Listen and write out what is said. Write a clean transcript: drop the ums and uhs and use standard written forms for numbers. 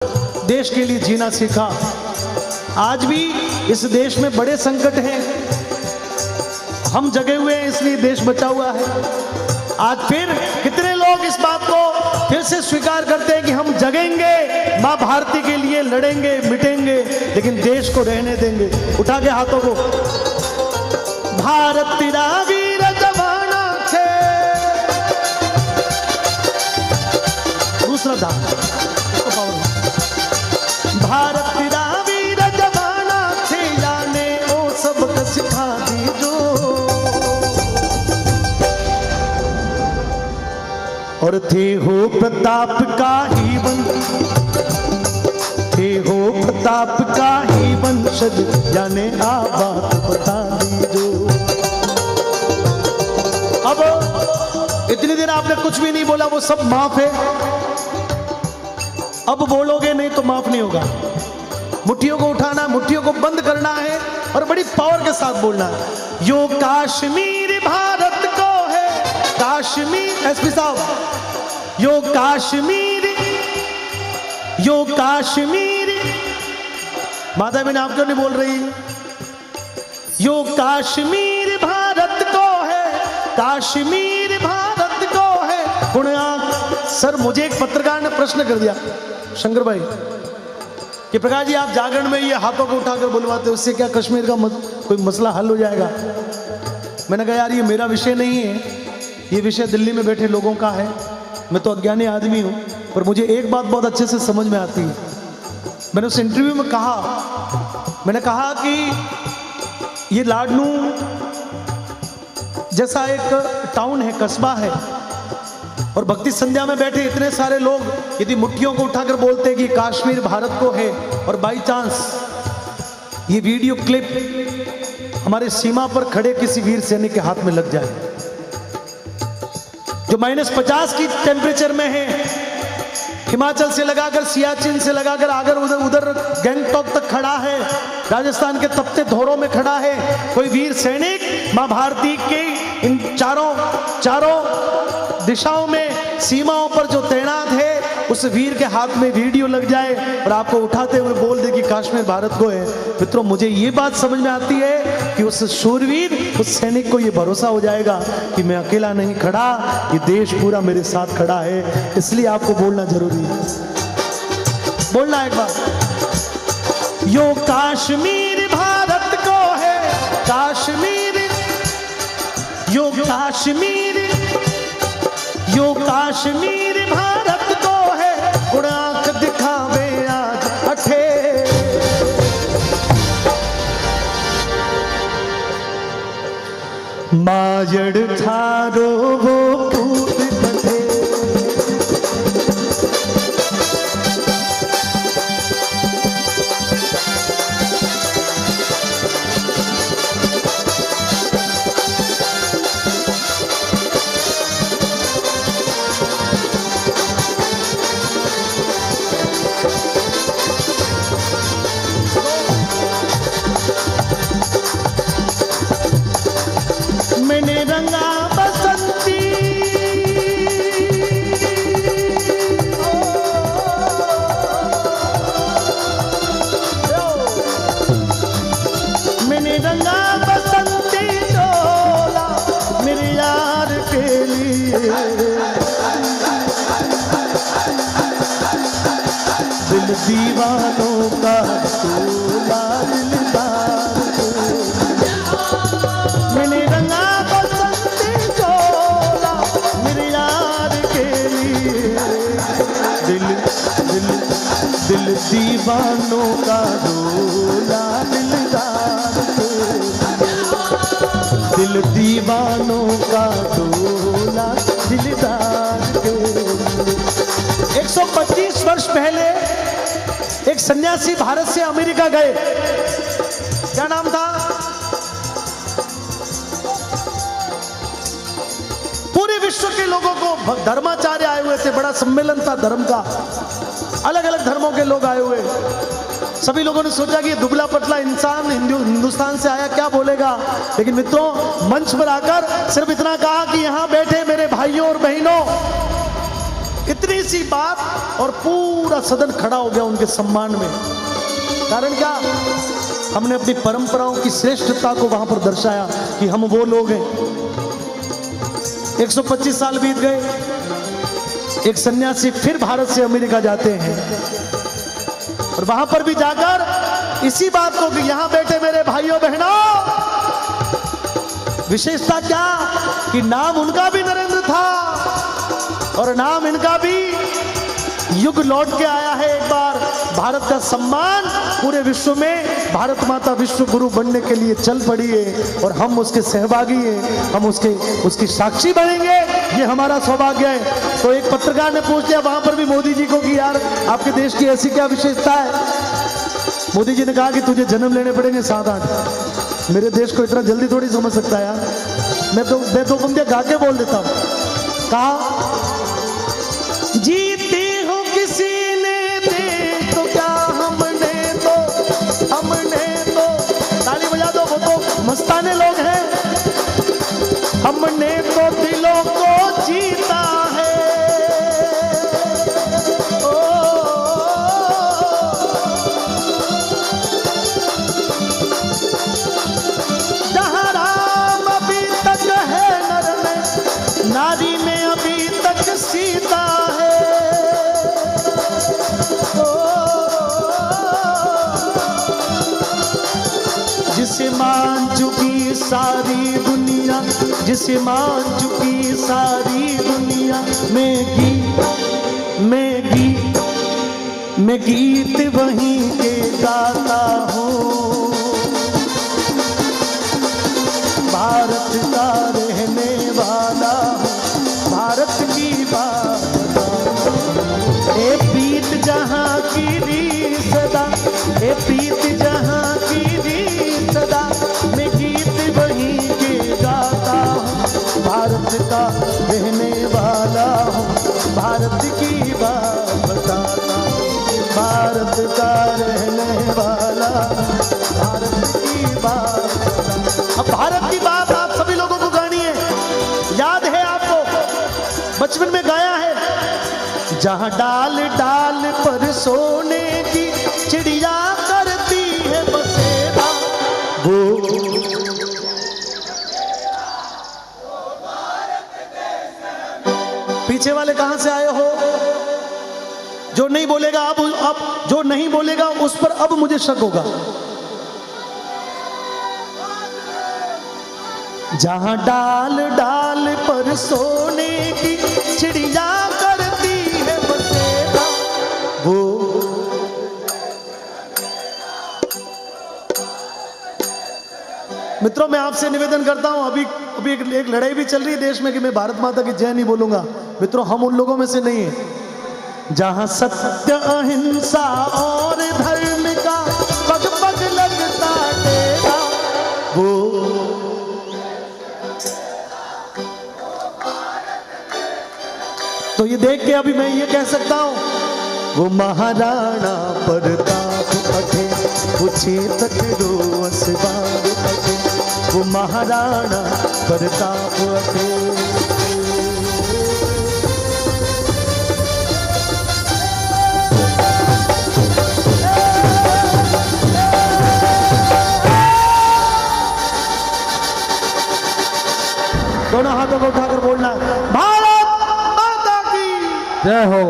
देश के लिए जीना सीखा। आज भी इस देश में बड़े संकट हैं, हम जगे हुए हैं इसलिए देश बचा हुआ है। आज फिर कितने लोग इस बात को फिर से स्वीकार करते हैं कि हम जगेंगे, मां भारती के लिए लड़ेंगे, मिटेंगे, लेकिन देश को रहने देंगे। उठा के हाथों को। भारत तेरा वीर जवाना थे, दूसरा धाम। भारत तेरा वीर जवाना थे, जाने ओ सबक सिखा दीजो। और थे हो प्रताप का ही वंश, थे हो प्रताप का ही वंशज, जाने आ बात बता दीजो। अब इतनी देर आपने कुछ भी नहीं बोला, वो सब माफ है। अब बोलोगे नहीं तो माफ नहीं होगा। मुट्ठियों को उठाना, मुट्ठियों को बंद करना है और बड़ी पावर के साथ बोलना है। यो कश्मीर भारत को है, कश्मीर। एसपी साहब, यो कश्मीर, यो कश्मीर। माता बहन आप क्यों नहीं बोल रही? यो कश्मीर भारत को है, कश्मीर भारत को है। सर, मुझे एक पत्रकार ने प्रश्न कर दिया, शंकर भाई, कि प्रकाश जी आप जागरण में ये हाथों को उठाकर बुलवाते हो, उससे क्या कश्मीर का कोई मसला हल हो जाएगा? मैंने कहा यार ये मेरा विषय नहीं है, ये विषय दिल्ली में बैठे लोगों का है। मैं तो अज्ञानी आदमी हूँ, पर मुझे एक बात बहुत अच्छे से समझ में आती है। मैंने उस इंटरव्यू में कहा, मैंने कहा कि ये लाडनू जैसा एक टाउन है, कस्बा है, और भक्ति संध्या में बैठे इतने सारे लोग यदि मुट्ठियों को उठाकर बोलते कि कश्मीर भारत को है, और बाई चांस ये वीडियो क्लिप हमारे सीमा पर खड़े किसी वीर सैनिक के हाथ में लग जाए, जो -50 की टेम्परेचर में है, हिमाचल से लगाकर सियाचिन से लगाकर आगर उधर गैंगटॉक तक खड़ा है, राजस्थान के तपते धोरों में खड़ा है, कोई वीर सैनिक मां भारती के इन चारों दिशाओं में सीमाओं पर जो तैनात है, उस वीर के हाथ में वीडियो लग जाए और आपको उठाते हुए बोल दे कि कश्मीर भारत को है। मित्रों, मुझे ये बात समझ में आती है कि उस शूरवीर, उस सैनिक को ये भरोसा हो जाएगा कि मैं अकेला नहीं खड़ा, ये देश पूरा मेरे साथ खड़ा है। इसलिए आपको बोलना जरूरी है। बोलना एक बार, यो कश्मीर भारत को है, कश्मीर, यो कश्मीर, यो कश्मीर भारत को है। गुणाख दिखावे आज अठे, माजड़ थारो वो पूत बठे। मैंने रंगा बसंती, मैंने रंगा बसंती चोला मेरे यार के लिए। दिल दीवानों का चोला दिलदार, मैंने रंगा बसंती चोला मेरे यार के लिए। दिल दिल दिल दीवानों का डोला दिलदार के, दिल दीवानों का डोला दिलदार के। 125 वर्ष पहले एक सन्यासी भारत से अमेरिका गए। क्या नाम था? पूरे विश्व के लोगों को धर्माचार्य आए हुए थे, बड़ा सम्मेलन था धर्म का, अलग अलग धर्मों के लोग आए हुए। सभी लोगों ने सोचा कि ये दुबला पतला इंसान हिंदुस्तान से आया, क्या बोलेगा। लेकिन मित्रों, मंच पर आकर सिर्फ इतना कहा कि यहां बैठे मेरे भाइयों और बहनों, इतनी सी बात और पूरा सदन खड़ा हो गया उनके सम्मान में। कारण क्या? हमने अपनी परंपराओं की श्रेष्ठता को वहां पर दर्शाया कि हम वो लोग हैं। 125 साल बीत गए, एक सन्यासी फिर भारत से अमेरिका जाते हैं और वहां पर भी जाकर इसी बात को कि यहां बैठे मेरे भाइयों बहनों, विशेषता क्या कि नाम उनका भी नरेंद्र था और नाम इनका भी युग लौट के आया है। एक बार भारत का सम्मान पूरे विश्व में, भारत माता विश्व गुरु बनने के लिए चल पड़ी है और हम उसके सहभागी हैं, हम उसकी साक्षी बनेंगे, ये हमारा सौभाग्य है। तो एक पत्रकार ने पूछ लिया वहां पर भी मोदी जी को कि यार आपके देश की ऐसी क्या विशेषता है? मोदी जी ने कहा कि तुझे जन्म लेने पड़ेंगे 7-8। मेरे देश को इतना जल्दी थोड़ी समझ सकता है यार। मैं दो पंक्तियां गा के बोल देता हूं। कहा जीते हो किसी ने दे तो क्या हमने तो ताली बजा दो, वो तो मस्ताने लोग हैं। हमने तो दिलों को जीता है। ओ जहां राम अभी तक है नर में, नारी में अभी तक सीता है। जिसे मान चुकी सारी दुनिया, जिसे मान चुकी सारी दुनिया, मैं गीत वहीं के गाता हूँ। भारत का रहने वाला हूँ, भारत की बात ए प्रीत जहाँ की री सदा, ए प्रीत जहाँ की री सदा, मैं गीत वहीं के गाता हूँ। भारत का रहने वाला हूँ, भारत की बात बताता हूँ। भारत का रहने वाला, भारत की बात बताता। अब भारत की बात आप सभी लोगों को गानी है। याद है आपको, बचपन में गाया है, जहां डाल डाल पर सोने की चिड़िया करती है बसेरा, वो पीछे वाले कहां से आए हो? जो नहीं बोलेगा अब जो नहीं बोलेगा उस पर अब मुझे शक होगा। जहां डाल डाल पर सोने की चिड़िया करती है बसेरा, वो मित्रों मैं आपसे निवेदन करता हूं, अभी एक लड़ाई भी चल रही है देश में कि मैं भारत माता की जय नहीं बोलूंगा। मित्रों हम उन लोगों में से नहीं है। जहां सत्य अहिंसा और धर्म का पग पग लगता तेरा, वो तो ये देख के अभी मैं ये कह सकता हूं, वो महाराणा प्रताप अठे पूछे तकरो असबार अठे, वो महाराणा प्रताप अठे। दोनों हाथों को उठाकर बोलना, भारत माता की जय हो।